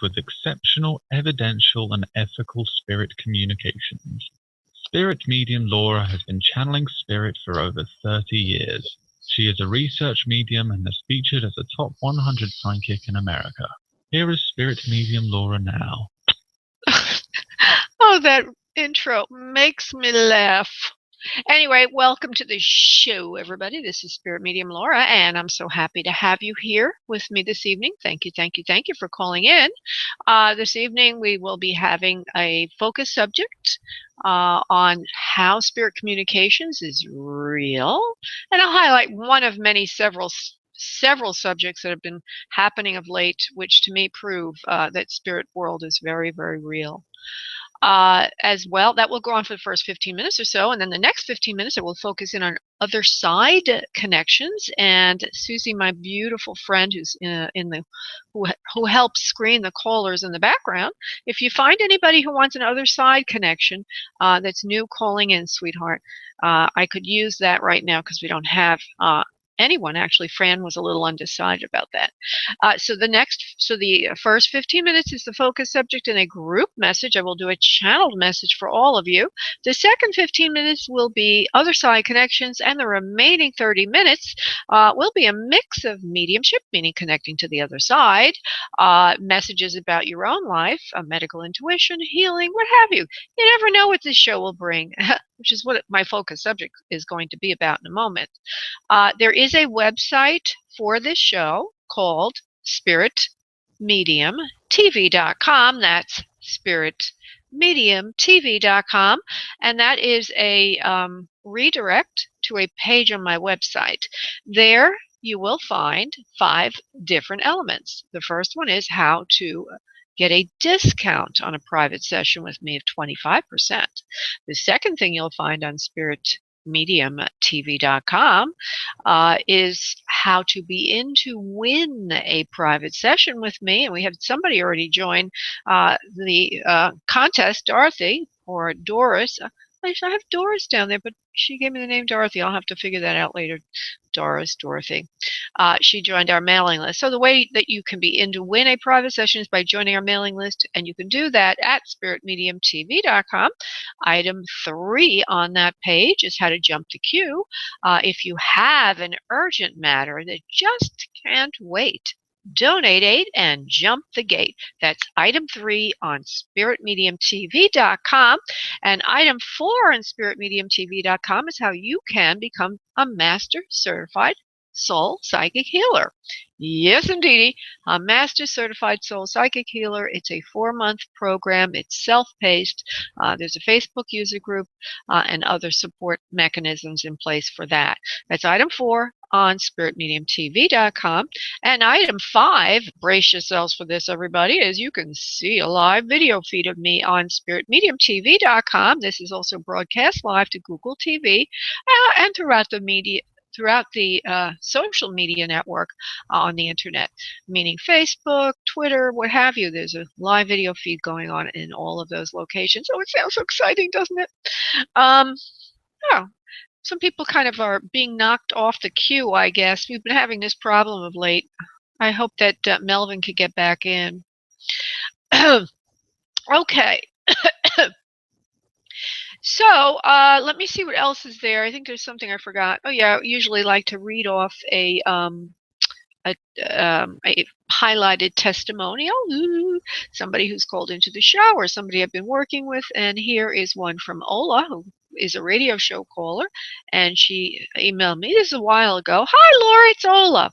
with exceptional evidential and ethical spirit communications. Spirit medium Laura has been channeling spirit for over 30 years. She is a research medium and has featured as a top 100 psychic in America. Here is spirit medium Laura now. Oh, that intro makes me laugh. Anyway, welcome to the show, everybody. This is Spirit Medium Laura, and I'm so happy to have you here with me this evening. Thank you, thank you, thank you for calling in. This evening, we will be having a focus subject on how spirit communications is real, and I'll highlight one of many several subjects that have been happening of late, which to me prove that spirit world is very, very real. As well. That will go on for the first 15 minutes or so, and then the next 15 minutes I will focus in on other side connections. And Susie, my beautiful friend, who's who helps screen the callers in the background, if you find anybody who wants an other side connection that's new calling in, sweetheart, I could use that right now because we don't have anyone. Actually, Fran was a little undecided about that. So the first 15 minutes is the focus subject and a group message. I will do a channeled message for all of you. The second 15 minutes will be other side connections, and the remaining 30 minutes will be a mix of mediumship, meaning connecting to the other side, messages about your own life, medical intuition, healing, what have you. You never know what this show will bring, which is what my focus subject is going to be about in a moment. There is a website for this show called spiritmediumtv.com. That's spiritmediumtv.com, and that is a redirect to a page on my website. There you will find 5 different elements. The first one is how to get a discount on a private session with me of 25%. The second thing you'll find on spiritmediumtv.com is how to be in to win a private session with me. And we have somebody already join the contest, Dorothy, or Doris. I have Doris down there, but she gave me the name Dorothy. I'll have to figure that out later. Doris, Dorothy. She joined our mailing list. So the way that you can be in to win a private session is by joining our mailing list, and you can do that at spiritmediumtv.com. Item 3 on that page is how to jump the queue. If you have an urgent matter that just can't wait, donate 8 and jump the gate. That's item 3 on spiritmediumtv.com. And item 4 on spiritmediumtv.com is how you can become a master certified soul psychic healer. Yes, indeedy, a master certified soul psychic healer. It's a 4-month program. It's self-paced. There's a Facebook user group and other support mechanisms in place for that. That's item 4 on spiritmediumtv.com. And item 5, brace yourselves for this, everybody, is you can see a live video feed of me on spiritmediumtv.com. This is also broadcast live to Google TV and throughout the social media network on the internet, meaning Facebook, Twitter, what have you. There's a live video feed going on in all of those locations. Oh, it sounds so exciting, doesn't it? Oh, some people kind of are being knocked off the queue, I guess. We've been having this problem of late. I hope that Melvin could get back in. Okay. So let me see what else is there. I think there's something I forgot. Oh yeah, I usually like to read off a highlighted testimonial. Ooh, somebody who's called into the show or somebody I've been working with. And here is one from Ola, who is a radio show caller, and she emailed me this a while ago. Hi Laura, it's Ola.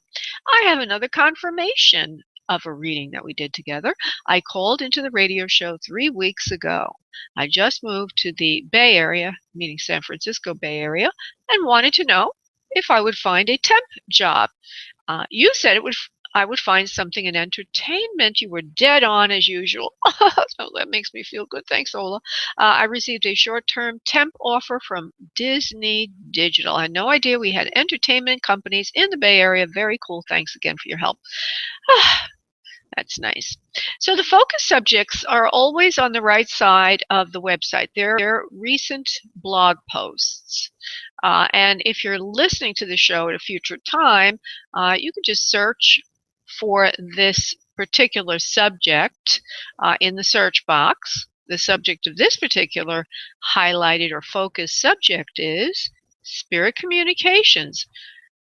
I have another confirmation of a reading that we did together. I called into the radio show 3 weeks ago. I just moved to the Bay Area, meaning San Francisco Bay Area, and wanted to know if I would find a temp job. You said I would find something in entertainment. You were dead on as usual. So that makes me feel good. Thanks, Ola. I received a short-term temp offer from Disney Digital. I had no idea we had entertainment companies in the Bay Area. Very cool. Thanks again for your help. That's nice. So the focus subjects are always on the right side of the website. They're recent blog posts. And if you're listening to the show at a future time, you can just search for this particular subject in the search box. The subject of this particular highlighted or focused subject is spirit communications,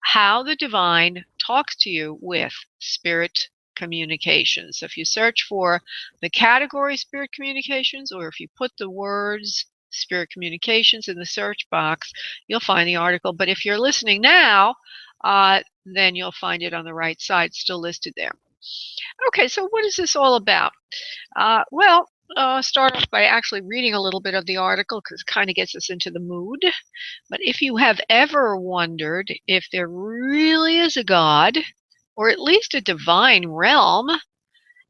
how the divine talks to you with spirit communications. So if you search for the category spirit communications, or if you put the words spirit communications in the search box, you'll find the article. But if you're listening now, then you'll find it on the right side, still listed there. Okay, so what is this all about? Start off by actually reading a little bit of the article because it kind of gets us into the mood. But if you have ever wondered if there really is a God, or at least a divine realm,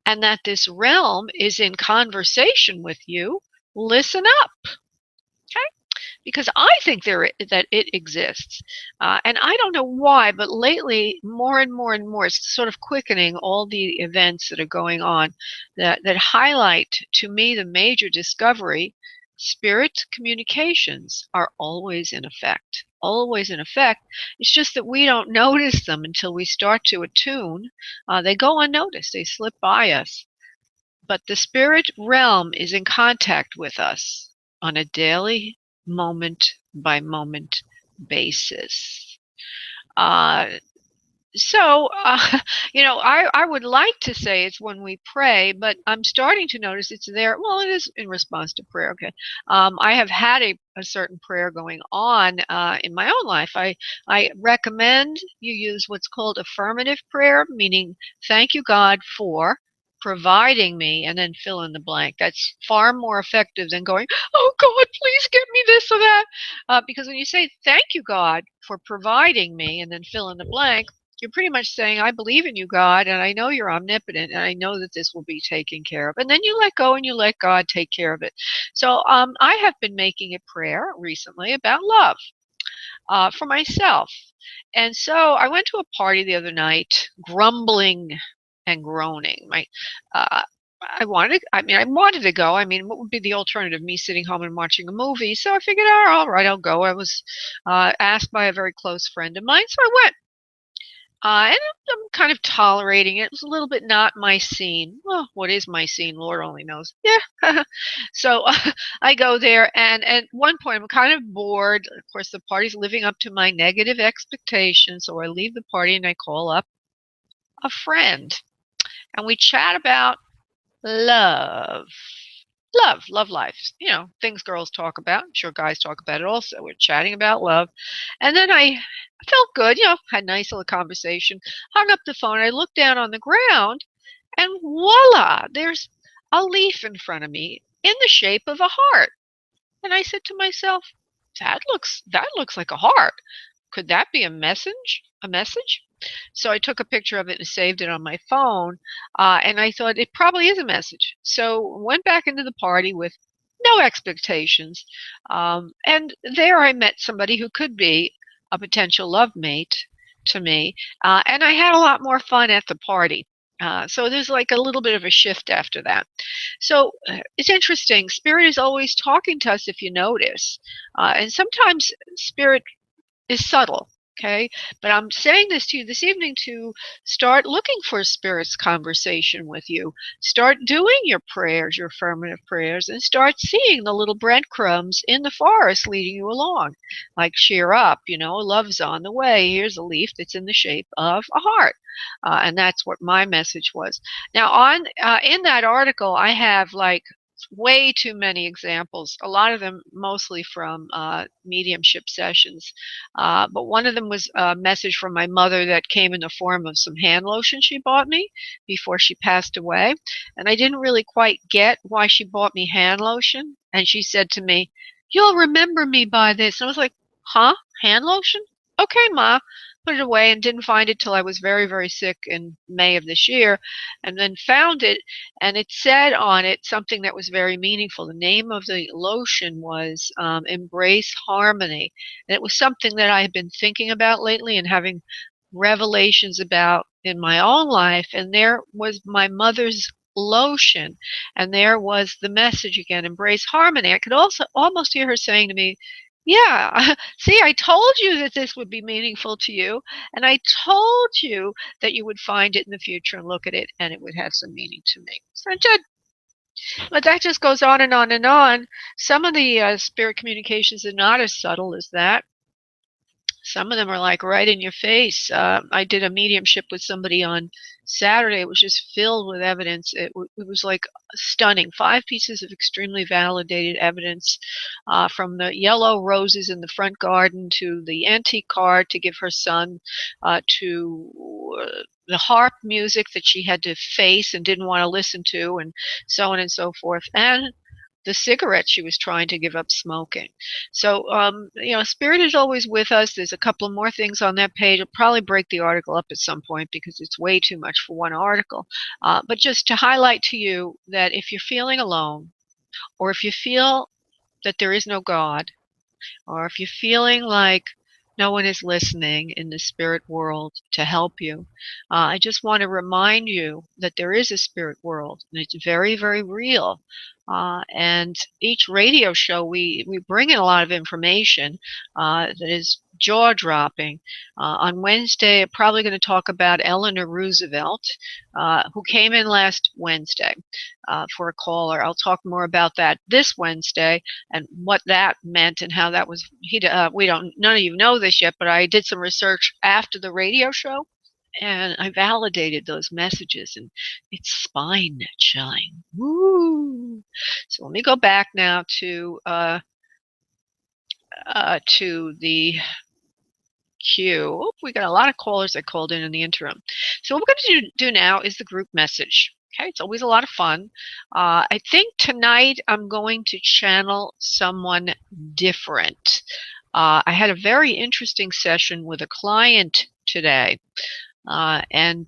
and that this realm is in conversation with you, listen up. Okay? Because I think that it exists. And I don't know why, but lately, more and more and more, it's sort of quickening all the events that are going on that highlight to me the major discovery: spirit communications are always in effect. Always in effect. It's just that we don't notice them until we start to attune. They go unnoticed, they slip by us. But the spirit realm is in contact with us on a daily, moment by moment basis. Uh, so, I would like to say it's when we pray, but I'm starting to notice it's there. Well, it is in response to prayer. Okay. I have had a certain prayer going on in my own life. I recommend you use what's called affirmative prayer, meaning thank you, God, for providing me, and then fill in the blank. That's far more effective than going, oh, God, please give me this or that. Because when you say thank you, God, for providing me, and then fill in the blank, you're pretty much saying, I believe in you, God, and I know you're omnipotent, and I know that this will be taken care of. And then you let go and you let God take care of it. So I have been making a prayer recently about love for myself. And so I went to a party the other night, grumbling and groaning. I wanted to go. I mean, what would be the alternative? Me sitting home and watching a movie. So I figured, oh, all right, I'll go. I was asked by a very close friend of mine, so I went. And I'm kind of tolerating it. It was a little bit not my scene. Well, what is my scene? Lord only knows. Yeah. So I go there, and at one point I'm kind of bored. Of course, the party's living up to my negative expectations, so I leave the party and I call up a friend, and we chat about love. Love life. Things girls talk about. I'm sure guys talk about it also. We're chatting about love. And then I felt good, had a nice little conversation, hung up the phone. I looked down on the ground, and voila, there's a leaf in front of me in the shape of a heart. And I said to myself, that looks like a heart. Could that be a message? A message? So I took a picture of it and saved it on my phone, and I thought it probably is a message. So went back into the party with no expectations, and there I met somebody who could be a potential love mate to me, and I had a lot more fun at the party. So there's like a little bit of a shift after that. So it's interesting. Spirit is always talking to us if you notice, and sometimes spirit is subtle. Okay, but I'm saying this to you this evening to start looking for spirit's conversation with you. Start doing your prayers, your affirmative prayers, and start seeing the little breadcrumbs in the forest leading you along. Like, cheer up, love's on the way. Here's a leaf that's in the shape of a heart. And that's what my message was. Now, in that article, I have like way too many examples, a lot of them mostly from mediumship sessions. But one of them was a message from my mother that came in the form of some hand lotion she bought me before she passed away. And I didn't really quite get why she bought me hand lotion. And she said to me, "You'll remember me by this." And I was like, huh? Hand lotion? Okay, Ma. Put it away and didn't find it till I was very, very sick in May of this year, and then found it, and it said on it something that was very meaningful. The name of the lotion was Embrace Harmony, and it was something that I had been thinking about lately and having revelations about in my own life. And there was my mother's lotion, and there was the message again, Embrace Harmony. I could also almost hear her saying to me, Yeah. See, I told you that this would be meaningful to you, and I told you that you would find it in the future and look at it, and it would have some meaning to me. So I did. But that just goes on and on and on. Some of the spirit communications are not as subtle as that. Some of them are like right in your face. I did a mediumship with somebody on Saturday. It was just filled with evidence. It was like stunning. 5 pieces of extremely validated evidence, from the yellow roses in the front garden to the antique car to give her son, to the harp music that she had to face and didn't want to listen to, and so on and so forth. And the cigarette she was trying to give up smoking. So, spirit is always with us. There's a couple of more things on that page. I'll probably break the article up at some point because it's way too much for one article. But just to highlight to you that if you're feeling alone, or if you feel that there is no God, or if you're feeling like no one is listening in the spirit world to help you, I just want to remind you that there is a spirit world, and it's very, very real. And each radio show, we bring in a lot of information that is jaw dropping. On Wednesday, I'm probably going to talk about Eleanor Roosevelt, who came in last Wednesday for a caller. I'll talk more about that this Wednesday and what that meant and how that was. We don't. None of you know this yet, but I did some research after the radio show, and I validated those messages, and it's spine chilling. Woo! So let me go back now to the queue. Oh, we got a lot of callers that called in the interim. So what we're going to do now is the group message. Okay, it's always a lot of fun. I think tonight I'm going to channel someone different. I had a very interesting session with a client today, and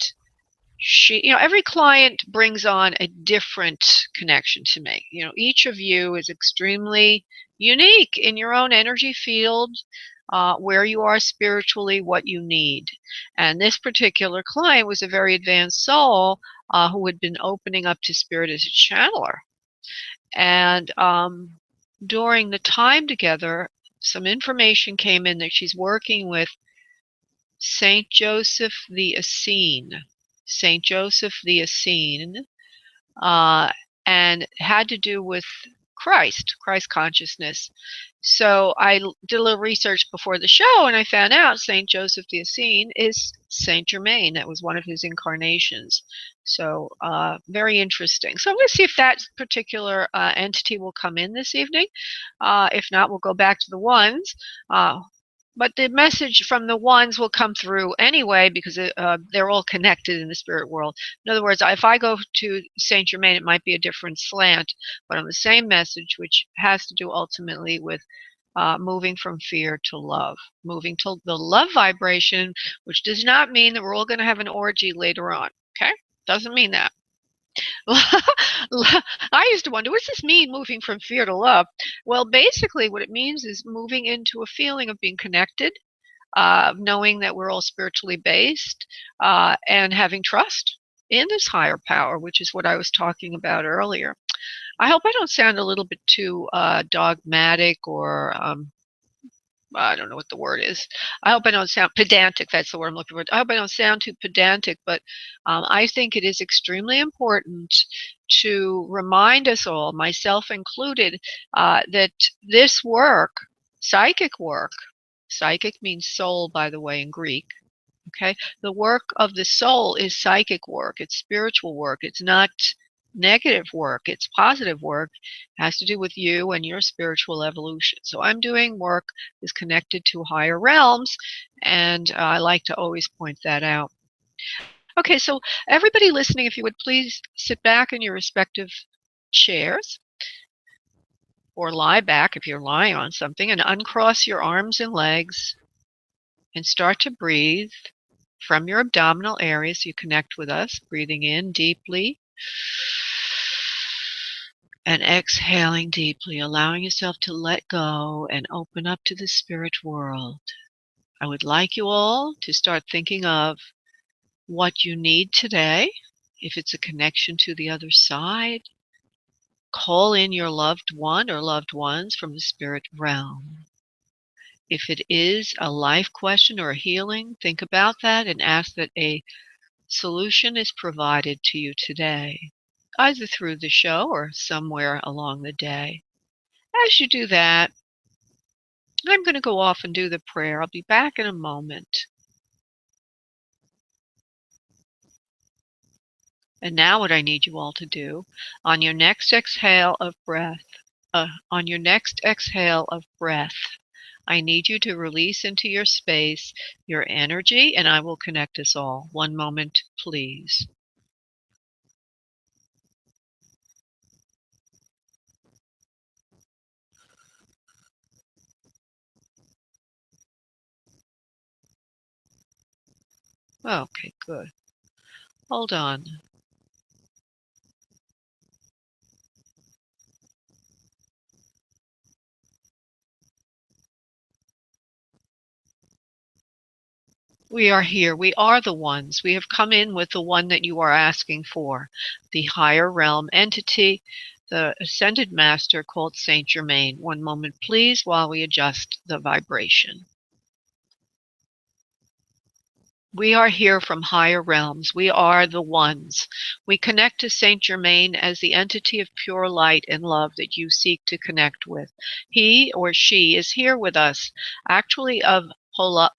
every client brings on a different connection to me. Each of you is extremely unique in your own energy field, where you are spiritually, what you need. And this particular client was a very advanced soul who had been opening up to spirit as a channeler. And during the time together, some information came in that she's working with Saint Joseph the Essene. Saint Joseph the Essene, and had to do with Christ consciousness. So I did a little research before the show, and I found out Saint Joseph the Essene is Saint Germain. That was one of his incarnations. So very interesting. So I'm going to see if that particular entity will come in this evening. If not, we'll go back to the ones. But the message from the ones will come through anyway because they're all connected in the spirit world. In other words, if I go to Saint Germain, it might be a different slant, but on the same message, which has to do ultimately with moving from fear to love, moving to the love vibration, which does not mean that we're all going to have an orgy later on. Okay? Doesn't mean that. I used to wonder, what does this mean, moving from fear to love? Well, basically, what it means is moving into a feeling of being connected, knowing that we're all spiritually based, and having trust in this higher power, which is what I was talking about earlier. I hope I don't sound a little bit too dogmatic or I don't know what the word is. I hope I don't sound pedantic. That's the word I'm looking for. I hope I don't sound too pedantic, but I think it is extremely important to remind us all, myself included, that this work, psychic means soul, by the way, in Greek. Okay, the work of the soul is psychic work. It's spiritual work. It's not negative work. It's positive work. It has to do with you and your spiritual evolution. So I'm doing work that's connected to higher realms, and I like to always point that out. Okay, so everybody listening, if you would please sit back in your respective chairs, or lie back if you're lying on something, and uncross your arms and legs and start to breathe from your abdominal area so you connect with us, breathing in deeply and exhaling deeply, allowing yourself to let go and open up to the spirit world. I would like you all to start thinking of what you need today. If it's a connection to the other side, call in your loved one or loved ones from the spirit realm. If it is a life question or a healing, think about that and ask that a solution is provided to you today, either through the show or somewhere along the day. As you do that, I'm going to go off and do the prayer. I'll be back in a moment. And now what I need you all to do, on your next exhale of breath, I need you to release into your space your energy, and I will connect us all. One moment, please. Okay, good. Hold on. We are here. We are the ones. We have come in with the one that you are asking for, the higher realm entity, the ascended master called Saint Germain. One moment, please, while we adjust the vibration. We are here from higher realms. We are the ones. We connect to Saint Germain as the entity of pure light and love that you seek to connect with. He or she is here with us, actually of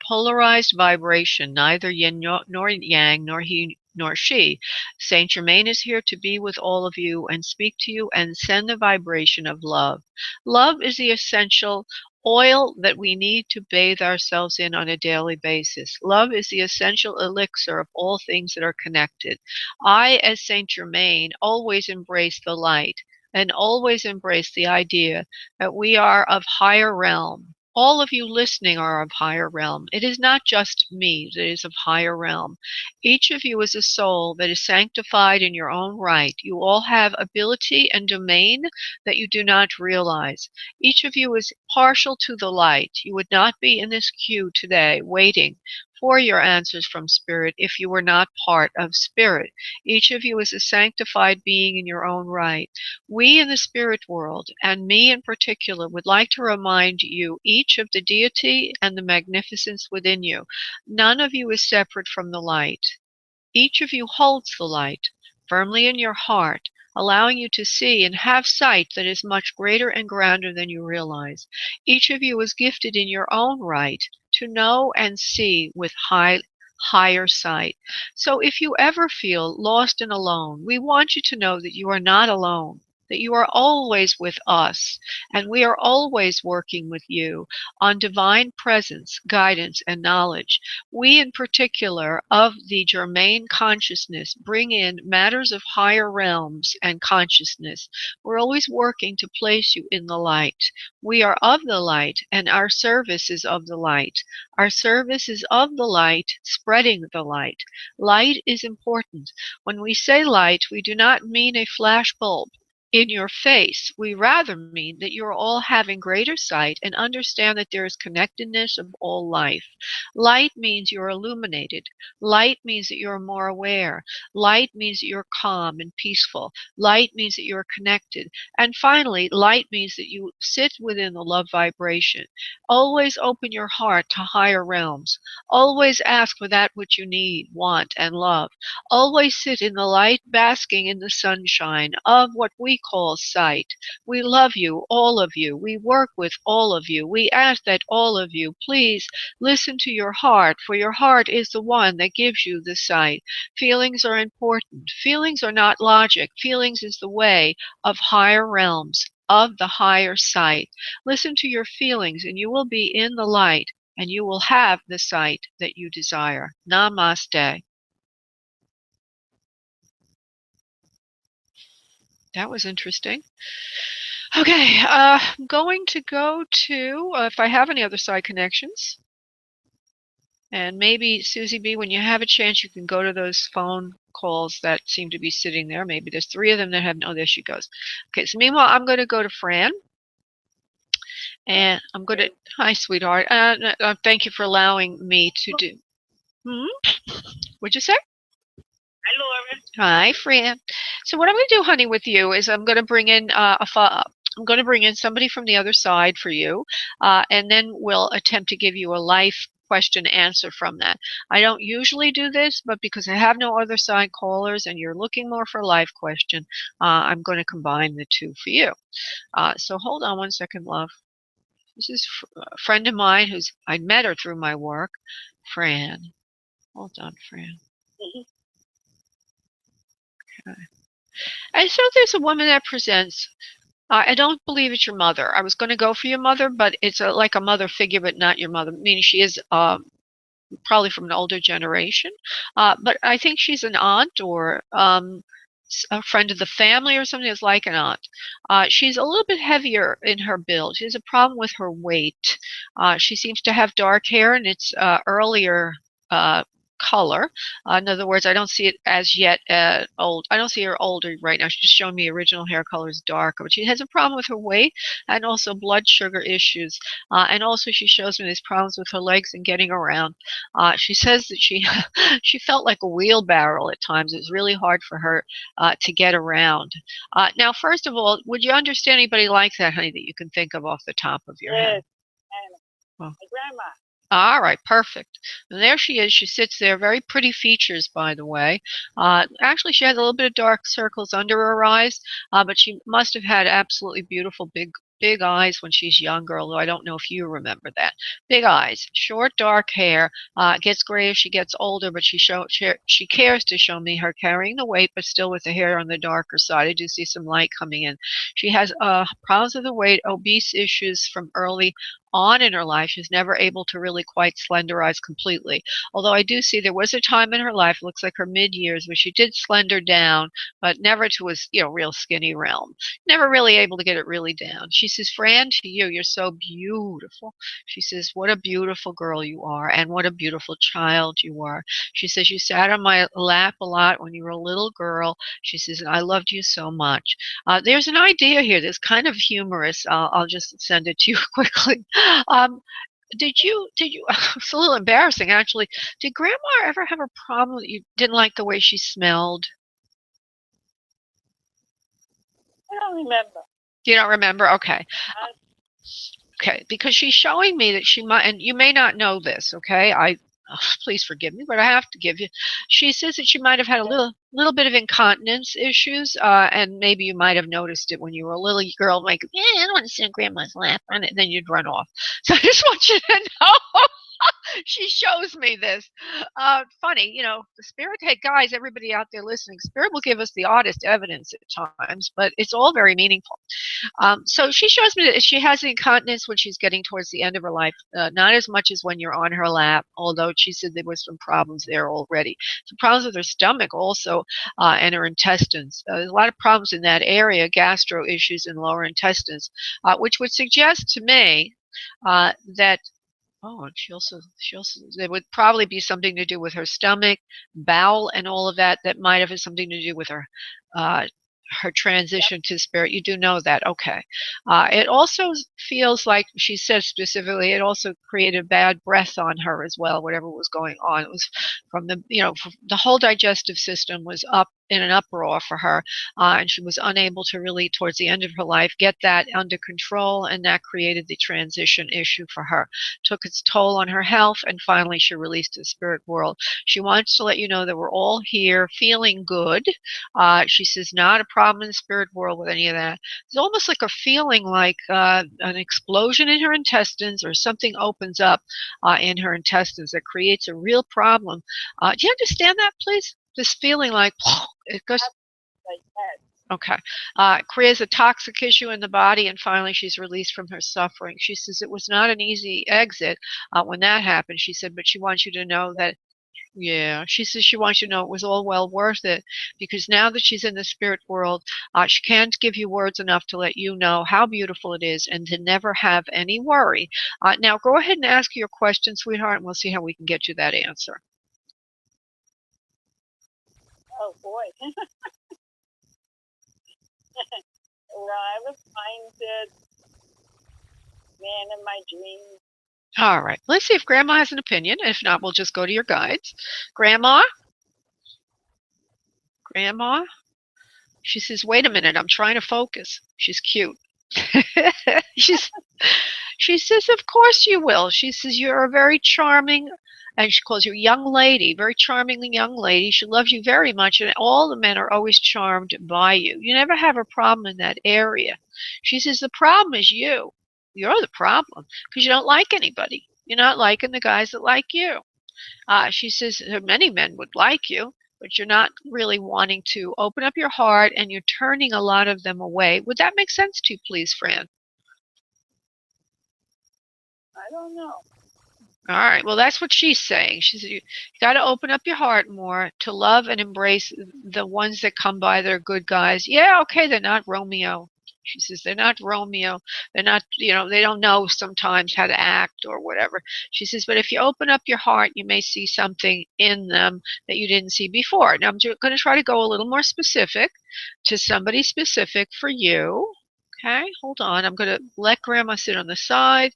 polarized vibration, neither yin nor yang, nor he nor she. Saint Germain is here to be with all of you and speak to you and send a vibration of love. Love is the essential oil that we need to bathe ourselves in on a daily basis. Love is the essential elixir of all things that are connected. I, as Saint Germain, always embrace the light and always embrace the idea that we are of higher realm. All of you listening are of higher realm. It is not just me that is of higher realm. Each of you is a soul that is sanctified in your own right. You all have ability and domain that you do not realize. Each of you is partial to the light. You would not be in this queue today waiting for your answers from Spirit if you were not part of Spirit. Each of you is a sanctified being in your own right. We in the spirit world, and me in particular, would like to remind you each of the deity and the magnificence within you. None of you is separate from the light. Each of you holds the light firmly in your heart, allowing you to see and have sight that is much greater and grander than you realize. Each of you is gifted in your own right to know and see with higher sight. So if you ever feel lost and alone, we want you to know that you are not alone, that you are always with us, and we are always working with you on divine presence, guidance, and knowledge. We, in particular, of the Germain consciousness, bring in matters of higher realms and consciousness. We're always working to place you in the light. We are of the light, and our service is of the light. Our service is of the light, spreading the light. Light is important. When we say light, we do not mean a flash bulb in your face. We rather mean that you are all having greater sight and understand that there is connectedness of all life. Light means you're illuminated. Light means that you're more aware. Light means that you're calm and peaceful. Light means that you're connected. And finally, light means that you sit within the love vibration. Always open your heart to higher realms. Always ask for that which you need, want, and love. Always sit in the light, basking in the sunshine of what we call sight. We love you, all of you. We work with all of you. We ask that all of you, please listen to your heart, for your heart is the one that gives you the sight. Feelings are important. Feelings are not logic. Feelings is the way of higher realms, of the higher sight. Listen to your feelings, and you will be in the light, and you will have the sight that you desire. Namaste. That was interesting. Okay, I'm going to go to, if I have any other side connections, and maybe, Susie B., when you have a chance, you can go to those phone calls that seem to be sitting there. Maybe there's 3 of them that have, oh, there she goes. Okay, so meanwhile, I'm going to go to Fran, and I'm going to, hi, sweetheart. Thank you for allowing me to do, what'd you say? Hi, Laura. Hi, Fran. So what I'm going to do, honey, with you is I'm going to bring in I'm going to bring in somebody from the other side for you, and then we'll attempt to give you a life question answer from that. I don't usually do this, but because I have no other side callers and you're looking more for a life question, I'm going to combine the two for you. So hold on one second, love. This is a friend of mine I met her through my work, Fran. Hold on, Fran. Okay. And so there's a woman that presents. I don't believe it's your mother. I was going to go for your mother, but it's like a mother figure, but not your mother, meaning she is probably from an older generation. But I think she's an aunt or a friend of the family or something that's like an aunt. She's a little bit heavier in her build. She has a problem with her weight. She seems to have dark hair, and it's earlier color. In other words, I don't see it as yet old. I don't see her older right now. She's just showing me original hair color is darker, but she has a problem with her weight and also blood sugar issues. And also she shows me these problems with her legs and getting around. She says that she she felt like a wheelbarrow at times. It was really hard for her to get around. Now, first of all, would you understand anybody like that, honey, that you can think of off the top of your head? Well, my grandma. All right, perfect. And there she is. She sits there. Very pretty features, by the way. Actually, she has a little bit of dark circles under her eyes, but she must have had absolutely beautiful big eyes when she's younger, although I don't know if you remember that. Big eyes, short dark hair, gets gray as she gets older, but she cares to show me her carrying the weight, but still with the hair on the darker side. I do see some light coming in. She has problems with the weight, obese issues from early on in her life. She's never able to really quite slenderize completely. Although I do see there was a time in her life, looks like her mid-years, where she did slender down, but never to a real skinny realm. Never really able to get it really down. She says, Fran, to you, you're so beautiful. She says, what a beautiful girl you are, and what a beautiful child you are. She says, you sat on my lap a lot when you were a little girl. She says, I loved you so much. There's an idea here that's kind of humorous. I'll just send it to you quickly. Did you, it's a little embarrassing actually. Did grandma ever have a problem that you didn't like the way she smelled? I don't remember. You don't remember? Okay. Okay, because she's showing me that she might, and you may not know this, okay? Please forgive me, but I have to give you. She says that she might have had a little bit of incontinence issues, and maybe you might have noticed it when you were a little girl, like, yeah, I don't want to sit on grandma's lap, and then you'd run off. So I just want you to know. She shows me this. Funny, the spirit, hey guys, everybody out there listening, spirit will give us the oddest evidence at times, but it's all very meaningful. So she shows me that she has incontinence when she's getting towards the end of her life, not as much as when you're on her lap, although she said there was some problems there already. Some problems with her stomach also, and her intestines. There's a lot of problems in that area, gastro issues in lower intestines, which would suggest to me that she also, there would probably be something to do with her stomach, bowel, and all of that. That might have something to do with her transition to spirit. You do know that, okay. It also feels like, she says specifically, it also created bad breath on her as well, whatever was going on. It was from the whole digestive system was up in an uproar for her, and she was unable to really, towards the end of her life, get that under control, and that created the transition issue for her. Took its toll on her health, and finally she released to the spirit world. She wants to let you know that we're all here feeling good. She says, not a problem in the spirit world with any of that. It's almost like a feeling like an explosion in her intestines, or something opens up in her intestines that creates a real problem. Do you understand that, please? This feeling like it goes. Okay. Creates a toxic issue in the body, and finally she's released from her suffering. She says it was not an easy exit when that happened. She said, but she wants you to know that. Yeah, she says she wants you to know it was all well worth it, because now that she's in the spirit world, she can't give you words enough to let you know how beautiful it is, and to never have any worry. Now go ahead and ask your question, sweetheart, and we'll see how we can get you that answer. Oh boy. Well, I was find man in my dreams. All right, let's see if Grandma has an opinion. If not, we'll just go to your guides. Grandma? Grandma? She says, wait a minute, I'm trying to focus. She's cute. She says, of course you will. She says, you're a very charming, and she calls you a young lady, very charming young lady. She loves you very much, and all the men are always charmed by you. You never have a problem in that area. She says, the problem is you. You're the problem because you don't like anybody. You're not liking the guys that like you. She says many men would like you, but you're not really wanting to open up your heart, and you're turning a lot of them away. Would that make sense to you, please, Fran? I don't know. All right. Well, that's what she's saying. She said you got to open up your heart more to love and embrace the ones that come by that are good guys. Yeah, okay, they're not Romeo. She says they're not Romeo. They're not, they don't know sometimes how to act or whatever. She says, but if you open up your heart, you may see something in them that you didn't see before. Now, I'm going to try to go a little more specific to somebody specific for you. Okay, hold on. I'm going to let Grandma sit on the side.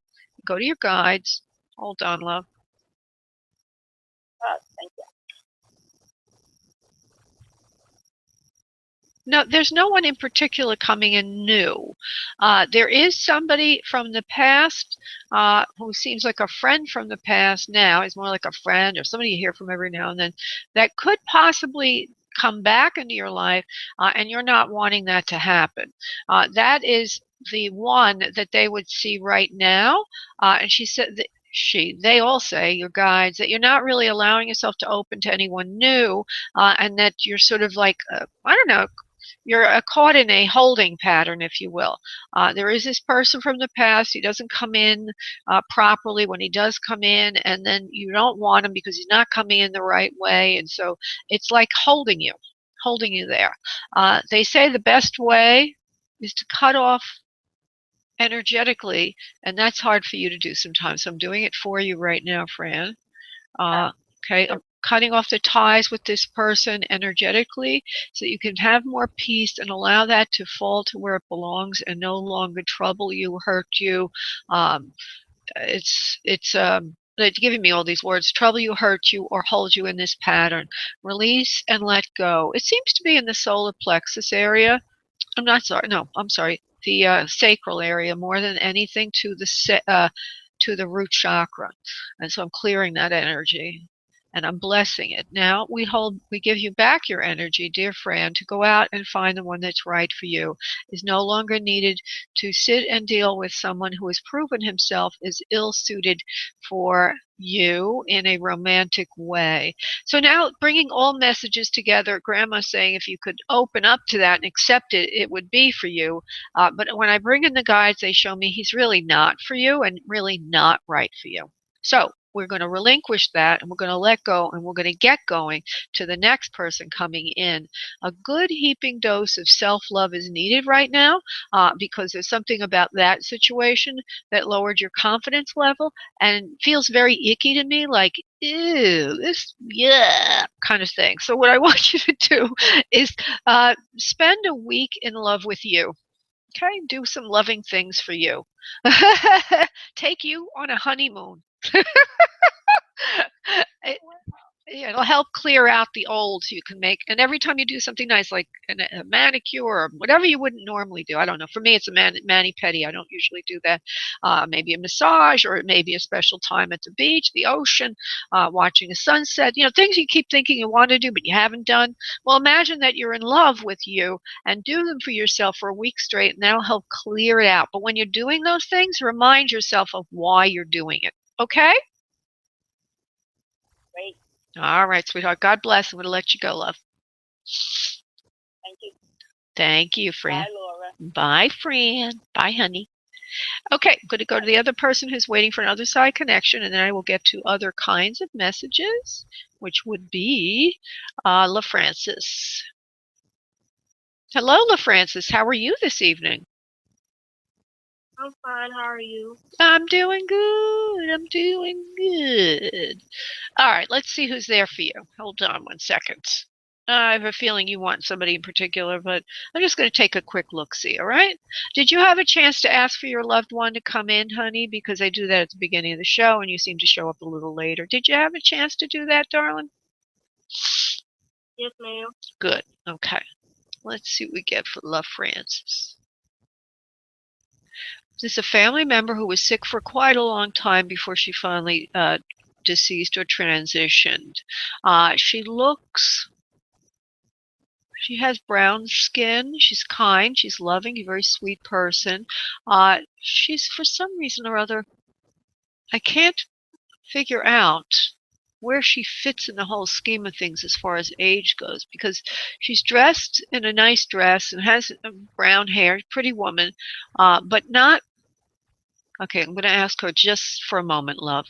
Go to your guides. Hold on, love. Thank you. No, there's no one in particular coming in new. There is somebody from the past who seems like a friend from the past now. He's more like a friend or somebody you hear from every now and then that could possibly come back into your life, and you're not wanting that to happen. That is the one that they would see right now. And she said that they all say, your guides, that you're not really allowing yourself to open to anyone new, and that you're sort of like, I don't know, you're caught in a holding pattern, if you will. There is this person from the past. He doesn't come in properly when he does come in, and then you don't want him because he's not coming in the right way, and so it's like holding you there. They say the best way is to cut off energetically, and that's hard for you to do sometimes. So I'm doing it for you right now, Fran. Okay, I'm cutting off the ties with this person energetically so that you can have more peace and allow that to fall to where it belongs and no longer trouble you, hurt you. They're giving me all these words: trouble you, hurt you, or hold you in this pattern. Release and let go. It seems to be in the solar plexus area. I'm not sorry. No, I'm sorry. The sacral area more than anything to the root chakra, and so I'm clearing that energy, and I'm blessing it. Now we give you back your energy, dear Fran, to go out and find the one that's right for you. Is no longer needed to sit and deal with someone who has proven himself is ill-suited for you in a romantic way. So now, bringing all messages together, Grandma's saying if you could open up to that and accept it, it would be for you. But when I bring in the guides, they show me he's really not for you and really not right for you. So we're going to relinquish that, and we're going to let go, and we're going to get going to the next person coming in. A good heaping dose of self-love is needed right now, because there's something about that situation that lowered your confidence level and feels very icky to me, like, ew, this, yeah, kind of thing. So what I want you to do is spend a week in love with you. Okay, do some loving things for you. Take you on a honeymoon. It, yeah, it'll help clear out the old so you can make, and every time you do something nice, like a manicure or whatever you wouldn't normally do, I don't know, for me it's a mani-pedi. I don't usually do that. Maybe a massage, or it may be a special time at the beach, the ocean, watching a sunset, things you keep thinking you want to do but you haven't done. Well, imagine that you're in love with you and do them for yourself for a week straight, and that'll help clear it out. But when you're doing those things, remind yourself of why you're doing it. Okay? Great. All right, sweetheart. God bless. I'm going to let you go, love. Thank you. Thank you, Fran. Bye, Laura. Bye, Fran. Bye, honey. Okay, I'm going to go to the other person who's waiting for an Otherside connection, and then I will get to other kinds of messages, which would be La Francis. Hello, La Francis. How are you this evening? I'm fine. How are you? I'm doing good. I'm doing good. All right, let's see who's there for you. Hold on 1 second. I have a feeling you want somebody in particular, but I'm just going to take a quick look-see, all right? Did you have a chance to ask for your loved one to come in, honey? Because I do that at the beginning of the show, and you seem to show up a little later. Did you have a chance to do that, darling? Yes, ma'am. Good. Okay. Let's see what we get for Love Francis. This is a family member who was sick for quite a long time before she finally deceased or transitioned. She has brown skin. She's kind. She's loving. A very sweet person. She's, for some reason or other, I can't figure out where she fits in the whole scheme of things as far as age goes, because she's dressed in a nice dress and has brown hair, pretty woman, but not. Okay, I'm going to ask her just for a moment, love.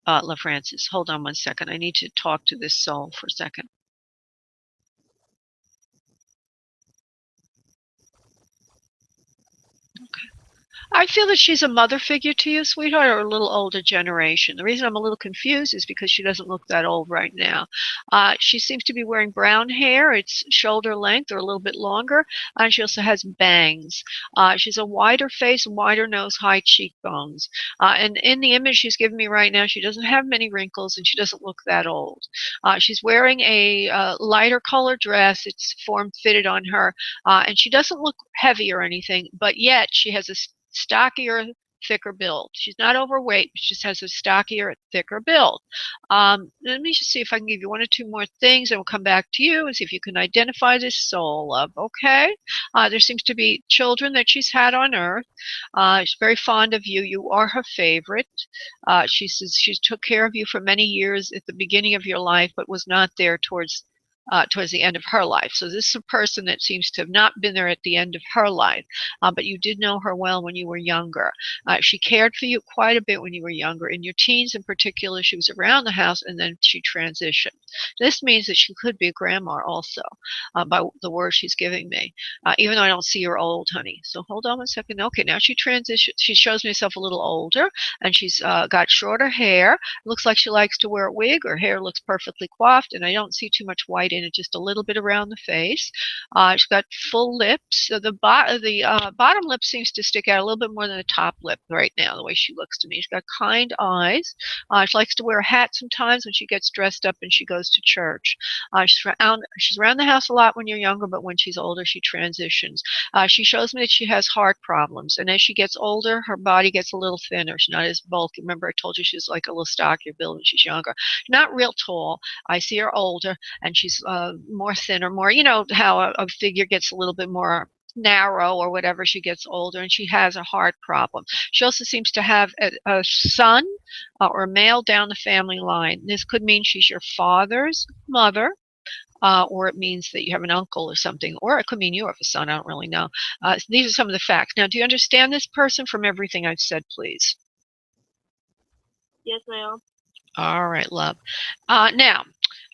Love Francis, hold on one second. I need to talk to this soul for a second. I feel that she's a mother figure to you, sweetheart, or a little older generation. The reason I'm a little confused is because she doesn't look that old right now. She seems to be wearing brown hair. It's shoulder length or a little bit longer, and she also has bangs. She's a wider face, wider nose, high cheekbones. And in the image she's giving me right now, she doesn't have many wrinkles, and she doesn't look that old. She's wearing a lighter color dress. It's form-fitted on her, and she doesn't look heavy or anything, but yet she has a stockier, thicker build. She's not overweight, she just has a stockier, thicker build. Let me just see if I can give you one or two more things, and we'll come back to you and see if you can identify this soul, love. Okay? There seems to be children that she's had on Earth. She's very fond of you. You are her favorite. She says she took care of you for many years at the beginning of your life, but was not there towards the end of her life. So this is a person that seems to have not been there at the end of her life, but you did know her well when you were younger. She cared for you quite a bit when you were younger. In your teens in particular, she was around the house, and then she transitioned. This means that she could be a grandma also, by the word she's giving me, even though I don't see her old, honey. So hold on one second. Okay, now she transitioned. She shows me herself a little older, and she's got shorter hair. Looks like she likes to wear a wig. Her hair looks perfectly coiffed, and I don't see too much white in it, just a little bit around the face. She's got full lips. So the bottom lip seems to stick out a little bit more than the top lip right now, the way she looks to me. She's got kind eyes. She likes to wear a hat sometimes when she gets dressed up and she goes to church. She's around the house a lot when you're younger, but when she's older, she transitions. She shows me that she has heart problems, and as she gets older, her body gets a little thinner. She's not as bulky. Remember, I told you she's like a little stockier build when she's younger. Not real tall. I see her older, and she's more thinner, more, you know, how a figure gets a little bit more narrow or whatever she gets older, and she has a heart problem. She also seems to have a son or a male down the family line. This could mean she's your father's mother, or it means that you have an uncle or something, or it could mean you have a son. I don't really know. These are some of the facts. Now, do you understand this person from everything I've said, please? Yes, ma'am. All right, love. Now,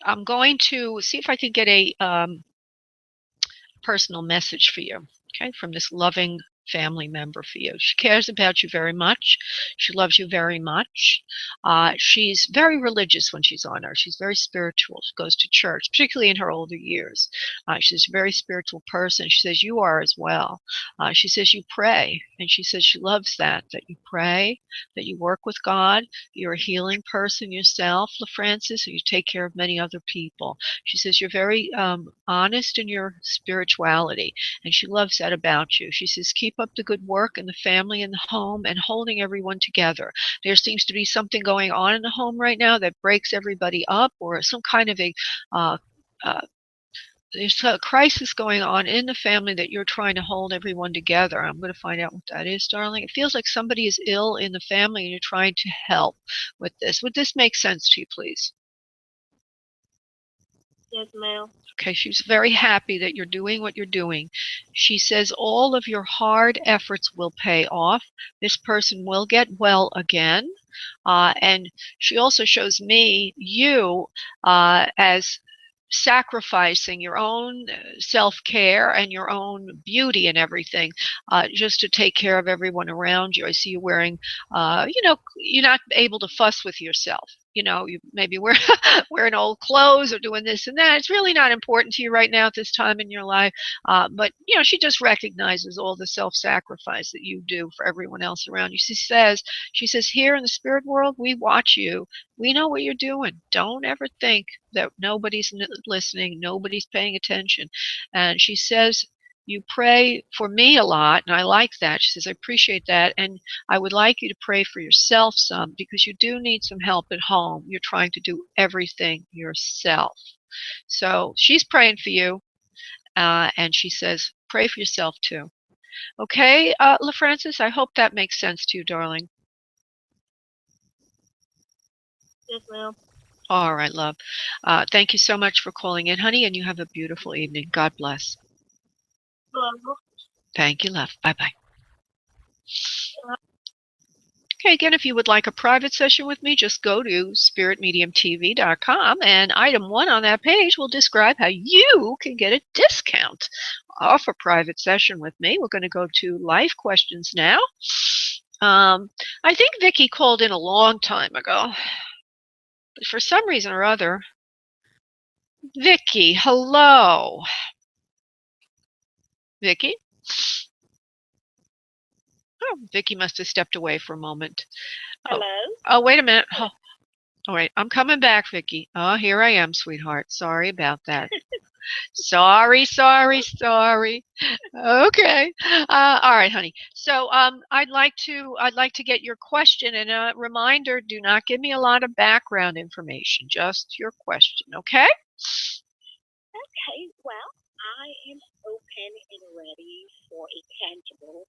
I'm going to see if I can get a personal message for you, okay, from this loving family member for you. She cares about you very much. She loves you very much. She's very religious when she's on Earth. She's very spiritual. She goes to church, particularly in her older years. She's a very spiritual person. She says you are as well. She says you pray, and she says she loves that you pray, that you work with God. You're a healing person yourself, LaFrancis, and you take care of many other people. She says you're very honest in your spirituality, and she loves that about you. She says keep up the good work in the family and the home and holding everyone together. There seems to be something going on in the home right now that breaks everybody up, or some kind of a there's a crisis going on in the family that you're trying to hold everyone together. I'm going to find out what that is, darling. It feels like somebody is ill in the family and you're trying to help with this. Would this make sense to you, please? Yes, ma'am. Okay, she's very happy that you're doing what you're doing. She says all of your hard efforts will pay off. This person will get well again. And she also shows me you as sacrificing your own self-care and your own beauty and everything, just to take care of everyone around you. I see you wearing, you're not able to fuss with yourself. You maybe wearing old clothes or doing this and that. It's really not important to you right now at this time in your life. But she just recognizes all the self-sacrifice that you do for everyone else around you. She says, here in the spirit world, we watch you. We know what you're doing. Don't ever think that nobody's listening, nobody's paying attention. And she says you pray for me a lot, and I like that. She says, I appreciate that, and I would like you to pray for yourself some, because you do need some help at home. You're trying to do everything yourself. So she's praying for you, and she says, pray for yourself too. Okay, LaFrancis, I hope that makes sense to you, darling. Yes, ma'am. All right, love. Thank you so much for calling in, honey, and you have a beautiful evening. God bless. Hello. Thank you, love. Bye-bye. Okay, again, if you would like a private session with me, just go to spiritmediumtv.com, and item 1 on that page will describe how you can get a discount off a private session with me. We're going to go to life questions now. I think Vicki called in a long time ago, but for some reason or other, Vicki, hello. Vicki? Oh, Vicki must have stepped away for a moment. Hello? Oh, wait a minute. Oh, wait, I'm coming back, Vicki. Oh, here I am, sweetheart. Sorry about that. Sorry. Okay. All right, honey. So, I'd like to get your question, and a reminder: do not give me a lot of background information. Just your question, okay? Okay, well, I am open and ready for a tangible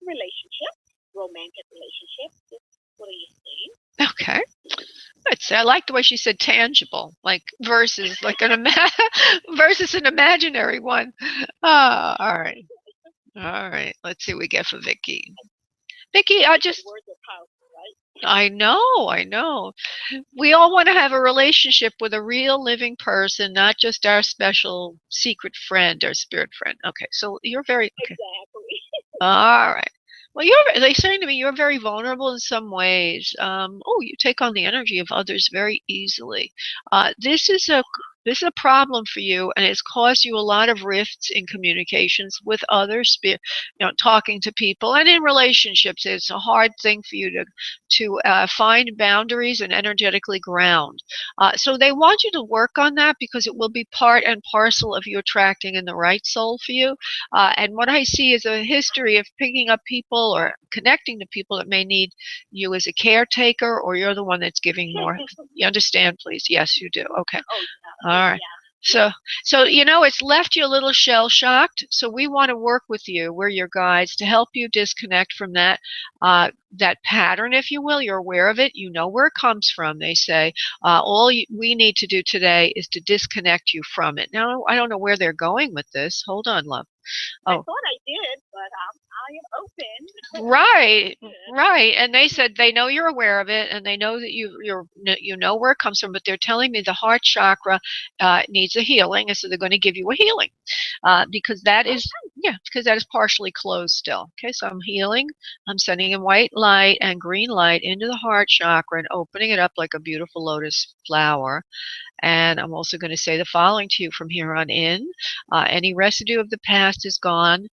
relationship, romantic relationship. What are you saying? Okay. I like the way she said tangible, like versus like versus an imaginary one. All right. All right. Let's see what we get for Vicki. Vicki, Words are powerful, right? I know. We all want to have a relationship with a real living person, not just our special secret friend or spirit friend. Okay, so you're very okay. Exactly. All right. Well, they're saying to me you're very vulnerable in some ways. You take on the energy of others very easily. This is a problem for you, and it's caused you a lot of rifts in communications with others, talking to people and in relationships. It's a hard thing for you to find boundaries and energetically ground. So they want you to work on that, because it will be part and parcel of you attracting in the right soul for you. And what I see is a history of picking up people or connecting to people that may need you as a caretaker, or you're the one that's giving more. You understand, please? Yes, you do. Okay. Oh, yeah. All right. Yeah. So it's left you a little shell-shocked. So we want to work with you. We're your guides to help you disconnect from that pattern, if you will. You're aware of it. You know where it comes from. They say we need to do today is to disconnect you from it. Now, I don't know where they're going with this. Hold on, love. I thought I did, but I am open. Right. And they said they know you're aware of it, and they know that you know where it comes from. But they're telling me the heart chakra needs a healing, and so they're going to give you a healing because that is partially closed still. Okay, so I'm healing. I'm sending in white light and green light into the heart chakra and opening it up like a beautiful lotus flower. And I'm also going to say the following to you from here on in. Any residue of the past is gone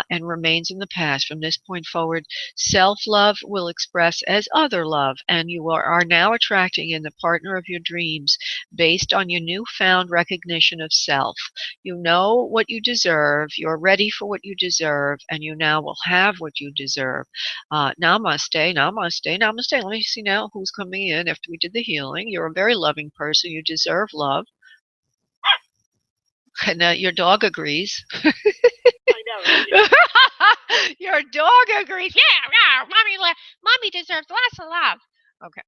and remains in the past. From this point forward, self-love will express as other love, and you are now attracting in the partner of your dreams based on your newfound recognition of self. You know what you deserve, you're ready for what you deserve, and you now will have what you deserve. Namaste, namaste, namaste. Let me see now who's coming in after we did the healing. You're a very loving person. You deserve love. And your dog agrees. I know, right? Your dog agrees. Yeah, mommy deserves lots of love. Okay.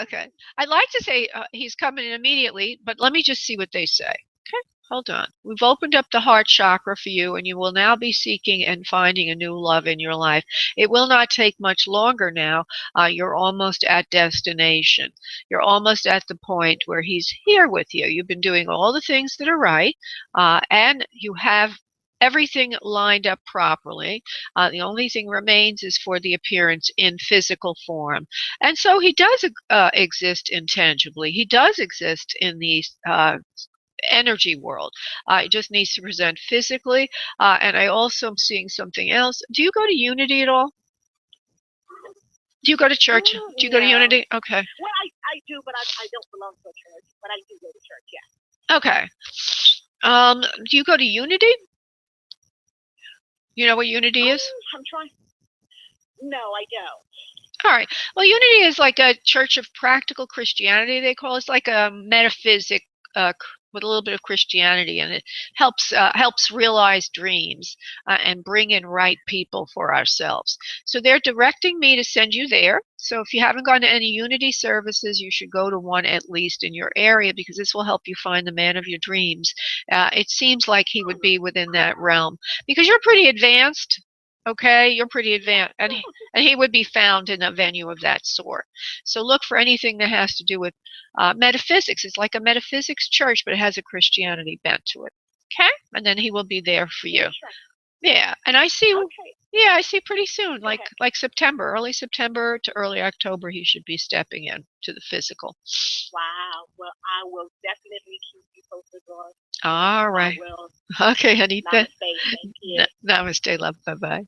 Okay. I'd like to say he's coming in immediately, but let me just see what they say. Okay, hold on. We've opened up the heart chakra for you, and you will now be seeking and finding a new love in your life. It will not take much longer now. You're almost at destination. You're almost at the point where he's here with you. You've been doing all the things that are right, and you have everything lined up properly. The only thing remains is for the appearance in physical form. And so he does exist intangibly. He does exist in the energy world. It just needs to present physically. And I also am seeing something else. Do you go to Unity at all? Do you go to church? Do you go to Unity? Okay. Well, I do, but I don't belong to a church. But I do go to church, yeah. Okay. Do you go to Unity? You know what unity is? I'm trying. No, I don't. All right. Well, unity is like a church of practical Christianity, they call it. It's like a metaphysic with a little bit of Christianity, and it helps realize dreams and bring in right people for ourselves. So they're directing me to send you there. So if you haven't gone to any unity services, you should go to one at least in your area, because this will help you find the man of your dreams. It seems like he would be within that realm, because you're pretty advanced. Okay, you're pretty advanced, and he would be found in a venue of that sort. So look for anything that has to do with metaphysics. It's like a metaphysics church, but it has a Christianity bent to it. Okay, and then he will be there for you. Yeah, and I see. Okay. Yeah, I see pretty soon, like September, early September to early October, he should be stepping in to the physical. Wow. Well, I will definitely keep you posted, Laura. All right. I will. Okay, Anita. Namaste. Thank you. Namaste, love. Bye-bye.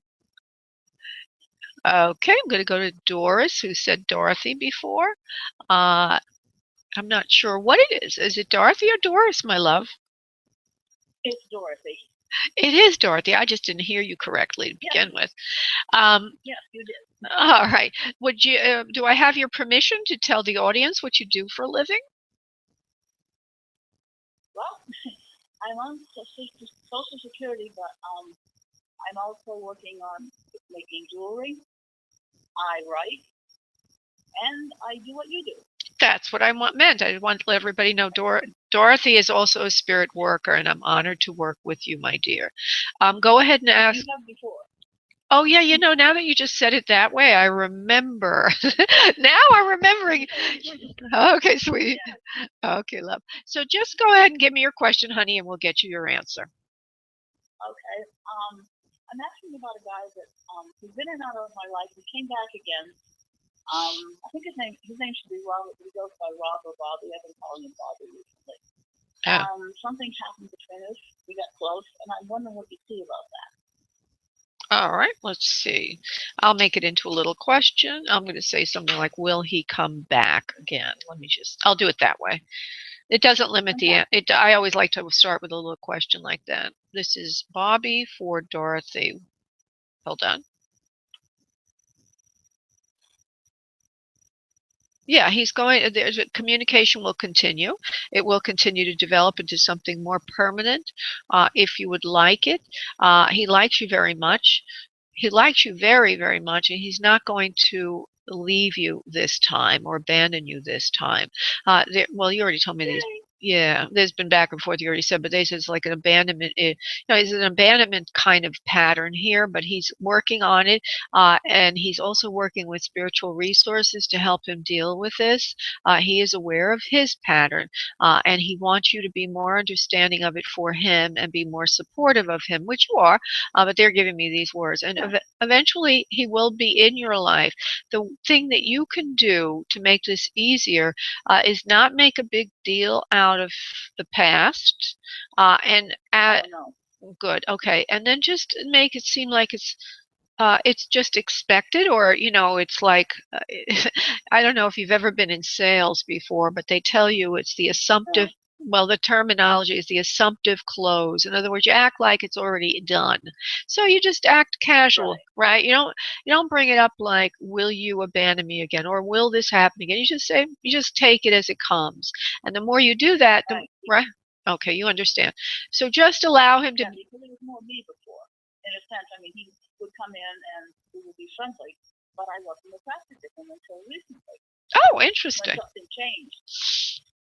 Okay, I'm going to go to Doris, who said Dorothy before. I'm not sure what it is. Is it Dorothy or Doris, my love? It's Dorothy. It is Dorothy. I just didn't hear you correctly to begin with. Yes, you did. All right. Would you? Do I have your permission to tell the audience what you do for a living? Well, I'm on Social Security, but I'm also working on making jewelry. I write, and I do what you do. That's what I meant. I want to let everybody know Dorothy is also a spirit worker, and I'm honored to work with you, my dear. Go ahead and ask. You have before. Oh, yeah, now that you just said it that way, I remember. Now I'm remembering. Okay, sweetie. Yeah. Okay, love. So just go ahead and give me your question, honey, and we'll get you your answer. Okay. I'm asking about a guy that he's been in and out of my life. He came back again. I think his name should be Robert. He goes by Rob or Bobby. I've been calling him Bobby recently. Something happened between us. We got close, and I'm wondering what you see about that. All right, let's see. I'll make it into a little question. I'm going to say something like, will he come back again? I'll do it that way. It doesn't limit I always like to start with a little question like that. This is Bobby for Dorothy. Hold on. Yeah, communication will continue. It will continue to develop into something more permanent, if you would like it. He likes you very much. He likes you very, very much, and he's not going to leave you this time or abandon you this time. Well, you already told me these. Yeah, there's been back and forth. You already said, but they said it's like an abandonment. It's an abandonment kind of pattern here, but he's working on it, and he's also working with spiritual resources to help him deal with this. He is aware of his pattern, and he wants you to be more understanding of it for him and be more supportive of him, which you are. But they're giving me these words, and eventually he will be in your life. The thing that you can do to make this easier is not make a big deal out of the past, good, okay, and then just make it seem like it's just expected, or it's like I don't know if you've ever been in sales before, but they tell you it's the assumptive. Well, the terminology is the assumptive close. In other words, you act like it's already done. So you just act casual, right? You don't bring it up like, will you abandon me again? Or will this happen again? You just take it as it comes. And the more you do that, right? Okay, you understand. So just allow him to. Yeah, because it was more me before, in a sense. I mean, he would come in and we would be friendly, but I wasn't attracted to him until recently. Oh, interesting. When something changed.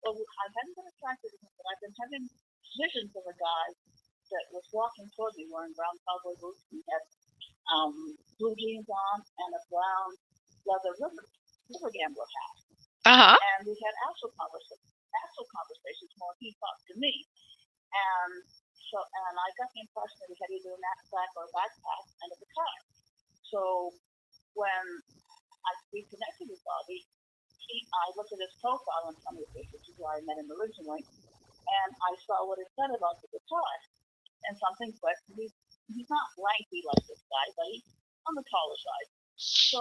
Well, I hadn't been attracted to him, but I've been having visions of a guy that was walking toward me wearing brown cowboy boots. He had blue jeans on and a brown leather river gambler hat. And we had astral conversations more. He talked to me. And I got the impression that he had either a knapsack or a backpack and a guitar. So when I reconnected with Bobby, I looked at his profile on some of the which is where I met him originally, and I saw what it said about the guitar, and something clicked. He's not lengthy like this guy, but he's on the taller side. So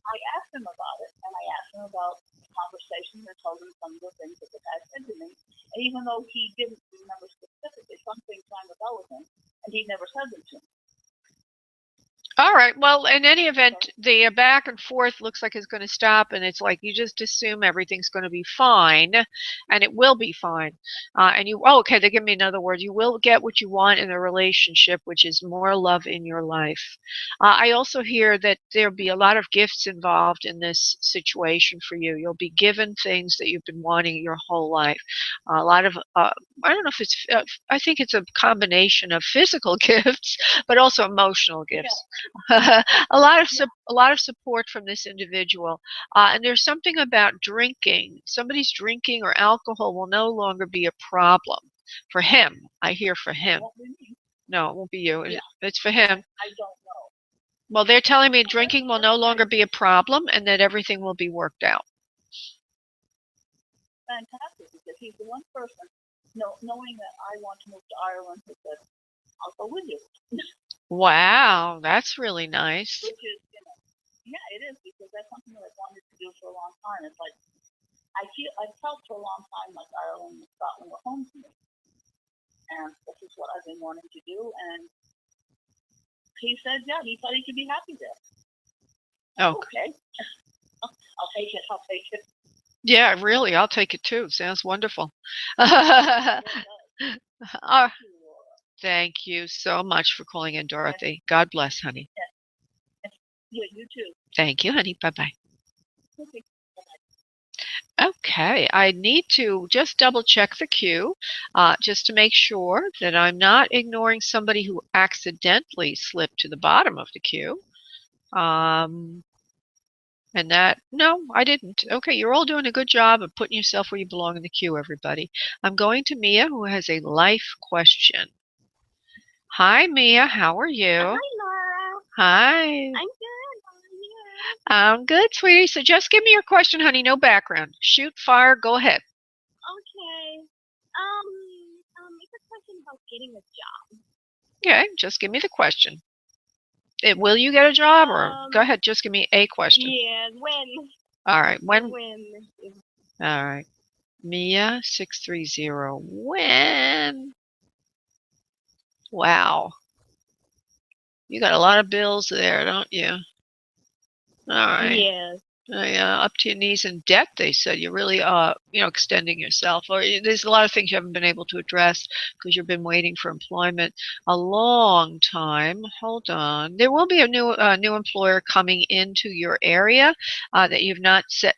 I asked him about it, and I asked him about the conversation and told him some of the things that the guy said to me. And even though he didn't remember specifically, something rang a bell with him, and he never said them to me. All right. Well, in any event, the back and forth looks like it's going to stop, and it's like you just assume everything's going to be fine, and it will be fine. And you, oh, okay, they give me another word. You will get what you want in a relationship, which is more love in your life. I also hear that there'll be a lot of gifts involved in this situation for you. You'll be given things that you've been wanting your whole life. A lot of, I don't know if it's, I think it's a combination of physical gifts, but also emotional gifts. a a lot of support from this individual, and there's something about drinking. Somebody's drinking or alcohol will no longer be a problem for him. I hear for him. No, it won't be you. Yeah. It's for him. I don't know. Well, they're telling me drinking will no longer be a problem and that everything will be worked out. Fantastic, because he's the one person, knowing that I want to move to Ireland, who said, I'll go with you. Wow, that's really nice. Which is, yeah, it is, because that's something that I've wanted to do for a long time. It's like, I've felt for a long time like Ireland and Scotland were home to me. And this is what I've been wanting to do. And he said, yeah, he thought he could be happy there. Oh, okay. I'll take it. I'll take it. Yeah, really, I'll take it too. Sounds wonderful. Thank you so much for calling in, Dorothy. God bless, honey. Yeah, you too. Thank you, honey. Bye-bye. Okay. Okay, I need to just double check the queue just to make sure that I'm not ignoring somebody who accidentally slipped to the bottom of the queue. And that, no, I didn't. Okay, you're all doing a good job of putting yourself where you belong in the queue, everybody. I'm going to Mia, who has a life question. Hi, Mia. How are you? Hi, Laura. Hi. I'm good. How are you? I'm good, sweetie. So just give me your question, honey. No background. Shoot, fire, go ahead. Okay. It's a question about getting a job. Okay, just give me the question. Will you get a job, or go ahead, just give me a question. Yeah, when? All right, when? When? All right. Mia 630. When? Wow. You got a lot of bills there, don't you? All right. Yes. Up to your knees in debt, they said. You're really, extending yourself. Or there's a lot of things you haven't been able to address because you've been waiting for employment a long time. Hold on. There will be a new employer coming into your area that you've not set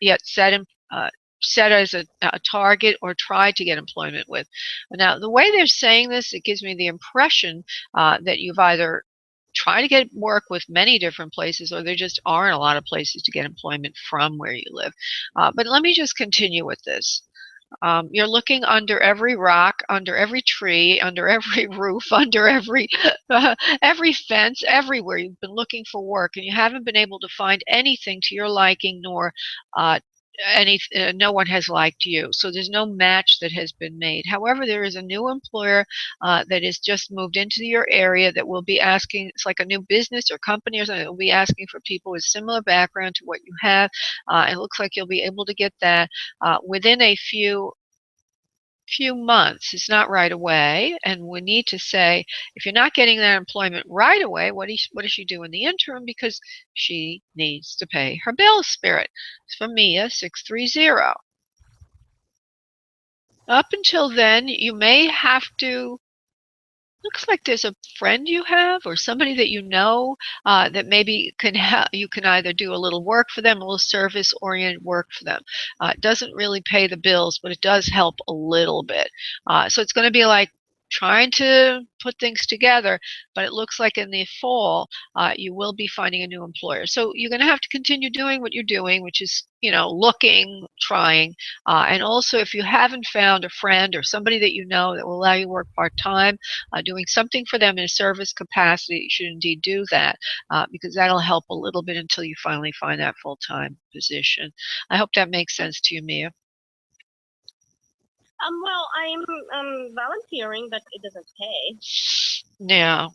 as a target or tried to get employment with. Now, the way they're saying this, it gives me the impression that you've either try to get work with many different places, or there just aren't a lot of places to get employment from where you live. But let me just continue with this. You're looking under every rock, under every tree, under every roof, under every fence, everywhere. You've been looking for work, and you haven't been able to find anything to your liking, nor no one has liked you. So there's no match that has been made. However, there is a new employer that has just moved into your area that will be asking, it's like a new business or company or something, that will be asking for people with similar background to what you have. It looks like you'll be able to get that within a few months. It's not right away, and we need to say, if you're not getting that employment right away, what does she do in the interim? Because she needs to pay her bills, Spirit. It's from Mia 630. Up until then, you may have to, looks like there's a friend you have or somebody that you know that maybe you can either do a little work for them, a little service-oriented work for them. It doesn't really pay the bills, but it does help a little bit. So it's going to be like trying to put things together, but it looks like in the fall you will be finding a new employer. So you're going to have to continue doing what you're doing, which is, looking, trying, and also if you haven't found a friend or somebody that you know that will allow you to work part-time, doing something for them in a service capacity, you should indeed do that because that'll help a little bit until you finally find that full-time position. I hope that makes sense to you, Mia. Well, I'm volunteering, but it doesn't pay. Yeah.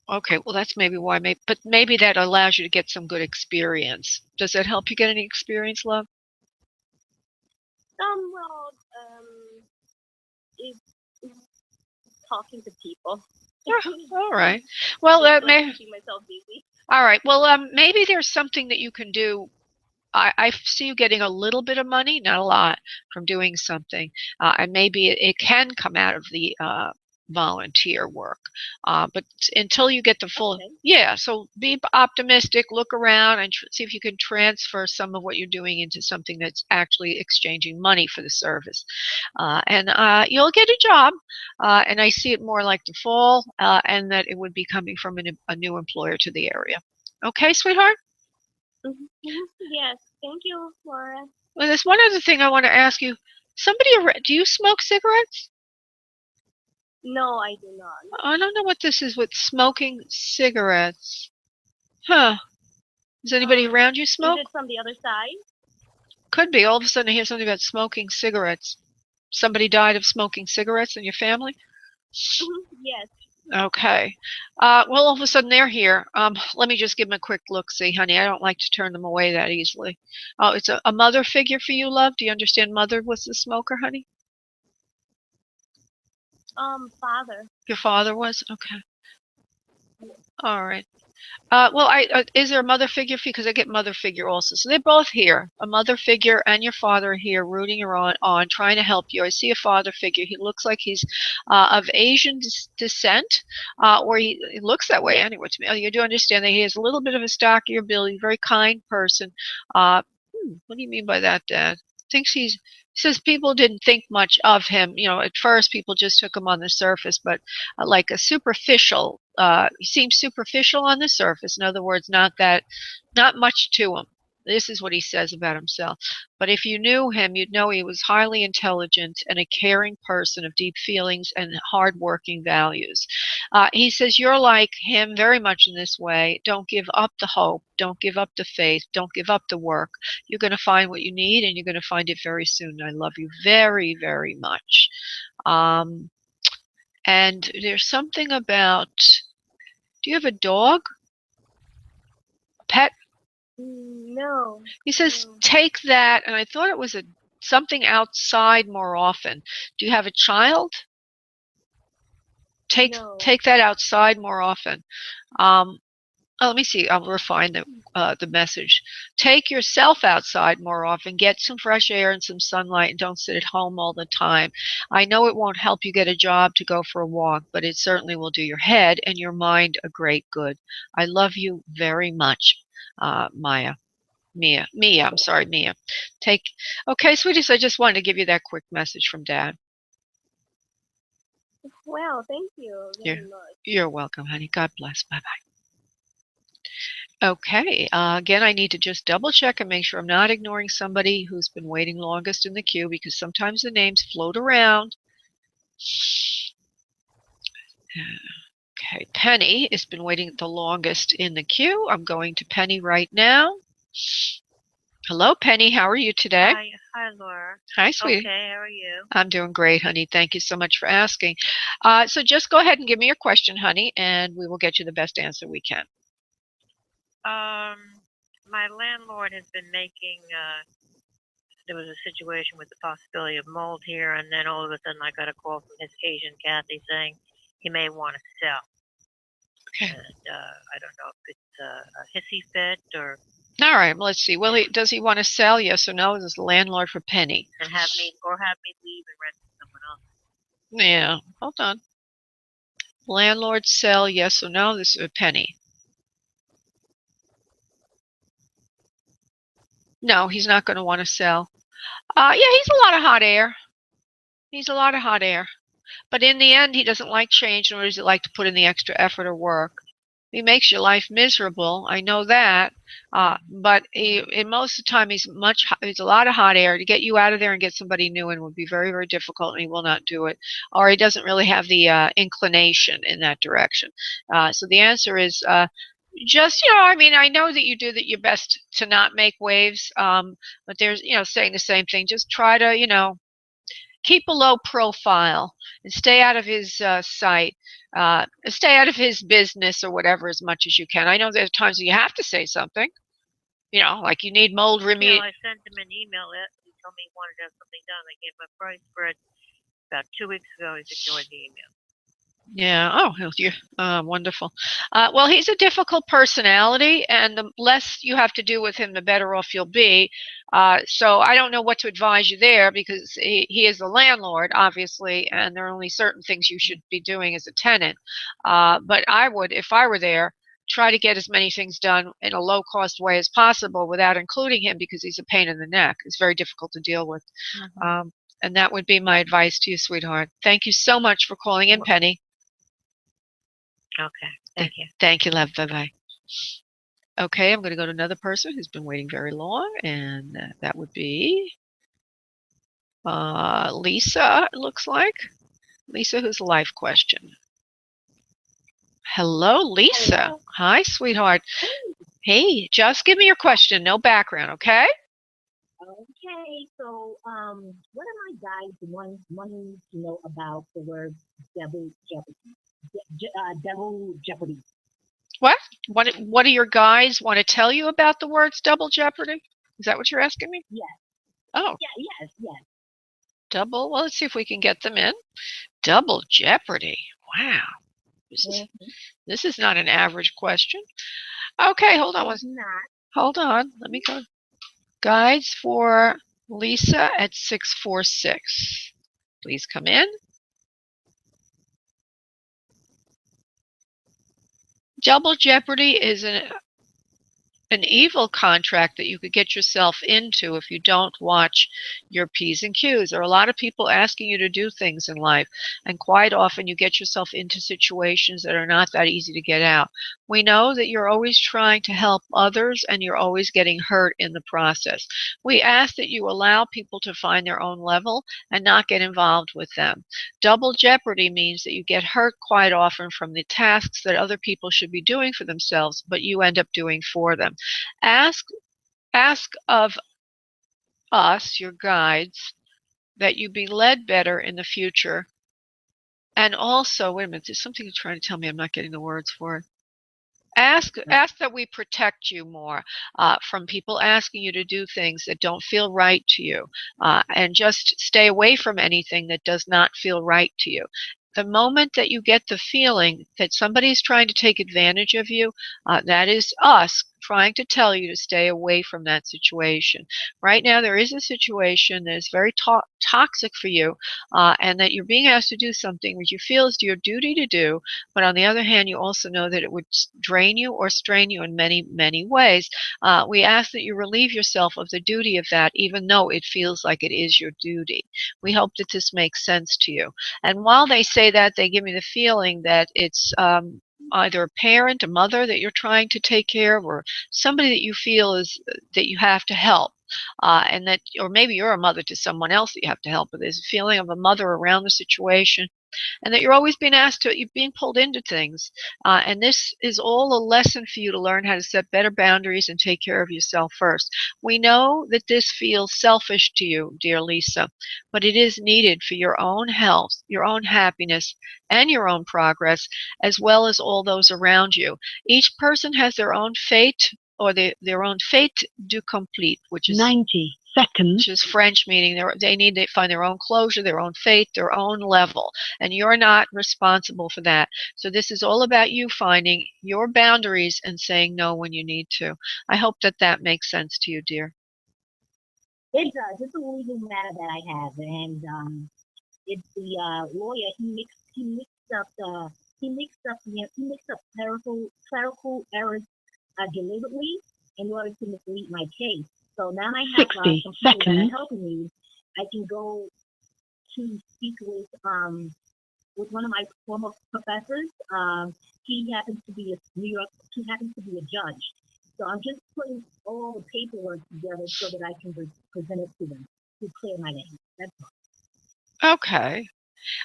Okay. Well, that's maybe why. But maybe that allows you to get some good experience. Does that help you get any experience, love? Well, it's talking to people. All right. Well, that may keep myself busy. All right. Well, maybe there's something that you can do. I see you getting a little bit of money, not a lot, from doing something, and maybe it can come out of the volunteer work. But until you get the full, Okay. yeah. So be optimistic, look around, and see if you can transfer some of what you're doing into something that's actually exchanging money for the service, and you'll get a job. And I see it more like the fall, and that it would be coming from a new employer to the area. Okay, sweetheart. Yes. Thank you, Laura. Well, there's one other thing I want to ask you. Do you smoke cigarettes? No, I do not. I don't know what this is with smoking cigarettes. Huh. Does anybody around you Is smoke? it from the other side? Could be. All of a sudden I hear something about smoking cigarettes. Somebody died of smoking cigarettes in your family? Yes. Okay. Well, all of a sudden they're here. Let me just give them a quick look. See, honey, I don't like to turn them away that easily. Oh, it's a mother figure for you, love? Do you understand mother was the smoker, honey? Father. Your father was? Okay. All right. Well, is there a mother figure for you? Because I get mother figure also. So they're both here. A mother figure and your father are here rooting you on, trying to help you. I see a father figure. He looks like he's of Asian descent, or he looks that way anyway to me. Oh, you do understand that he has a little bit of a stockier build. He's a very kind person. What do you mean by that, Dad? Thinks he says people didn't think much of him. You know, at first people just took him on the surface, but like a superficial. He seems superficial on the surface. In other words, not much to him. This is what he says about himself. But if you knew him, you'd know he was highly intelligent and a caring person of deep feelings and hardworking values. He says you're like him very much in this way. Don't give up the hope. Don't give up the faith. Don't give up the work. You're going to find what you need, and you're going to find it very soon. I love you very, very much. Um, and there's something about, do you have a dog? A pet? No. He says, No. take that, and I thought it was something outside more often. Do you have a child? Take No. that outside more often. Let me see. I'll refine the message. Take yourself outside more often. Get some fresh air and some sunlight, and don't sit at home all the time. I know it won't help you get a job to go for a walk, but it certainly will do your head and your mind a great good. I love you very much, Maya. Mia. I'm sorry, Mia. Okay, sweeties. I just wanted to give you that quick message from Dad. Well, thank you very much. You're welcome, honey. God bless. Bye bye. Okay. Again, I need to just double check and make sure I'm not ignoring somebody who's been waiting longest in the queue, because sometimes the names float around. Okay, Penny has been waiting the longest in the queue. I'm going to Penny right now. Hello, Penny. How are you today? Hi, Laura. Hi, sweetie. Okay, how are you? I'm doing great, honey. Thank you so much for asking. So just go ahead and give me your question, honey, and we will get you the best answer we can. My landlord has been making, there was a situation with the possibility of mold here, and then all of a sudden I got a call from his Asian Kathy saying he may want to sell. Okay. And I don't know if it's a hissy fit or... All right, well, let's see. Well, does he want to sell? Yes or no? This is the landlord for Penny. And have me leave and rent to someone else. Yeah, hold on. Landlord sell, yes or no? This is a Penny. No, he's not going to want to sell. Yeah, he's a lot of hot air. He's a lot of hot air. But in the end, he doesn't like change, nor does he like to put in the extra effort or work. He makes your life miserable. I know that. But most of the time, he's a lot of hot air. To get you out of there and get somebody new in would be very, very difficult, and he will not do it. Or he doesn't really have the inclination in that direction. So the answer is just, I mean, I know that you do your best to not make waves, but there's, saying the same thing. Just try to, keep a low profile and stay out of his sight. Stay out of his business or whatever as much as you can. I know there's times when you have to say something, like you need mold remediation. I sent him an email. He told me he wanted to have something done. I gave him a price spread about 2 weeks ago. He's ignored the email. Yeah. Oh, wonderful. Well, he's a difficult personality, and the less you have to do with him, the better off you'll be. So I don't know what to advise you there because he is the landlord, obviously, and there are only certain things you should be doing as a tenant. But I would, if I were there, try to get as many things done in a low-cost way as possible without including him because he's a pain in the neck. It's very difficult to deal with. And that would be my advice to you, sweetheart. Thank you so much for calling in, Penny. Okay. Thank you. Thank you, love. Bye-bye. Okay, I'm going to go to another person who's been waiting very long, and that would be Lisa, it looks like. Lisa, who's a life question. Hello, Lisa. Hello. Hi, sweetheart. Hey, just give me your question, no background, okay? Okay, so what are my guys wanting to know about the word devil jeopardy? Devil jeopardy. What? What do your guys want to tell you about the words double jeopardy? Is that what you're asking me? Yes. Oh. Yeah. Yes. Double? Well, let's see if we can get them in. Double jeopardy. Wow. This is not an average question. Okay, hold on. Hold on. Let me go. Guides for Lisa at 646. Please come in. Double jeopardy is an evil contract that you could get yourself into if you don't watch your P's and Q's. There are a lot of people asking you to do things in life, and quite often you get yourself into situations that are not that easy to get out. We know that you're always trying to help others and you're always getting hurt in the process. We ask that you allow people to find their own level and not get involved with them. Double jeopardy means that you get hurt quite often from the tasks that other people should be doing for themselves, but you end up doing for them. Ask of us, your guides, that you be led better in the future. And also, wait a minute, there's something you're trying to tell me. I'm not getting the words for it. Ask that we protect you more from people asking you to do things that don't feel right to you, and just stay away from anything that does not feel right to you. The moment that you get the feeling that somebody's trying to take advantage of you, that is us trying to tell you to stay away from that situation. Right now, there is a situation that is very toxic for you, and that you're being asked to do something which you feel is your duty to do, but on the other hand, you also know that it would drain you or strain you in many, many ways. We ask that you relieve yourself of the duty of that, even though it feels like it is your duty. We hope that this makes sense to you. And while they say that, they give me the feeling that it's either a parent, a mother that you're trying to take care of, or somebody that you feel is that you have to help. And that, or maybe you're a mother to someone else that you have to help, but there's a feeling of a mother around the situation, and that you're always being asked to, you're being pulled into things. And this is all a lesson for you to learn how to set better boundaries and take care of yourself first. We know that this feels selfish to you, dear Lisa, but it is needed for your own health, your own happiness, and your own progress, as well as all those around you. Each person has their own fate, or their own fate du complete, which is 90 seconds. Which is French, meaning they need to find their own closure, their own fate, their own level, and you're not responsible for that. So this is all about you finding your boundaries and saying no when you need to. I hope that that makes sense to you, dear. It does. It's a legal matter that I have, and it's the lawyer. He mixed up clerical errors deliberately in order to mislead my case. So now I have 60 some people that seconds. are helping me. I can go to speak with one of my former professors. He happens to be he happens to be a judge. So I'm just putting all the paperwork together so that I can present it to them to clear my name. That's all. Okay.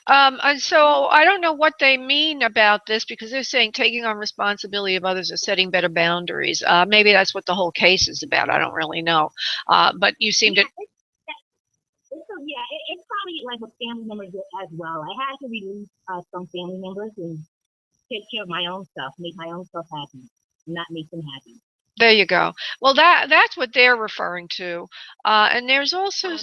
And so I don't know what they mean about this, because they're saying taking on responsibility of others or setting better boundaries. Maybe that's what the whole case is about. I don't really know. But you seem to. It's probably like with family members as well. I had to release some family members and take care of my own stuff, make my own stuff happy, not make them happy. There you go. Well, that's what they're referring to. And there's also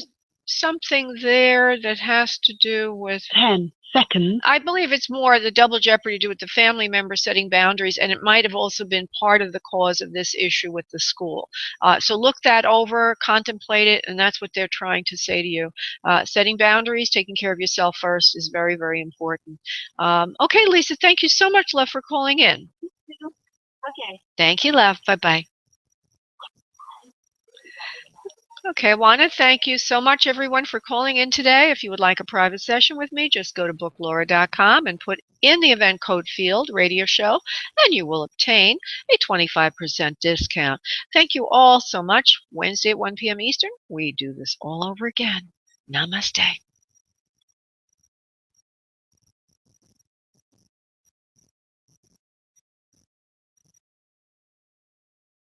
something there that has to do with 10 seconds. I believe it's more the double jeopardy to do with the family member setting boundaries, and it might have also been part of the cause of this issue with the school. So look that over, contemplate it, and that's what they're trying to say to you. Setting boundaries, taking care of yourself first is very, very important. Okay, Lisa, thank you so much, love, for calling in. Okay. Thank you, love. Bye-bye. Okay, I want to thank you so much, everyone, for calling in today. If you would like a private session with me, just go to booklaura.com and put in the event code field, radio show, and you will obtain a 25% discount. Thank you all so much. Wednesday at 1 p.m. Eastern, we do this all over again. Namaste.